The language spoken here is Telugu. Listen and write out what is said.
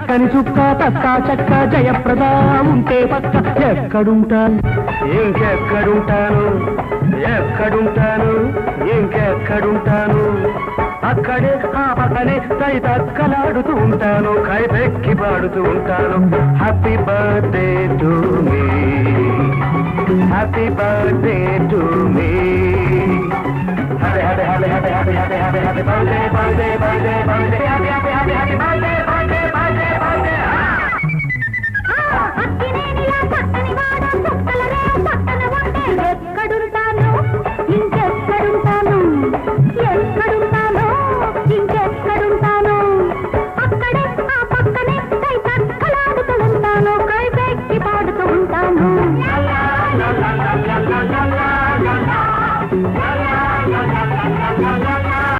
చక్కని చుక్క తక్క చక్క జయప్రద ఉంటే పక్క ఎక్కడుంటాను ఇంకెక్కడుంటాను ఎక్కడుంటాను ఇంకెక్కడుంటాను అక్కడే ఆ పక్కనే తై తక్కలాడుతూ ఉంటాను కైపెక్కి పాడుతూ ఉంటాను happy birthday to me happy birthday to me happy happy happy happy happy happy happy birthday birthday birthday birthday happy happy happy happy birthday birthday birthday birthday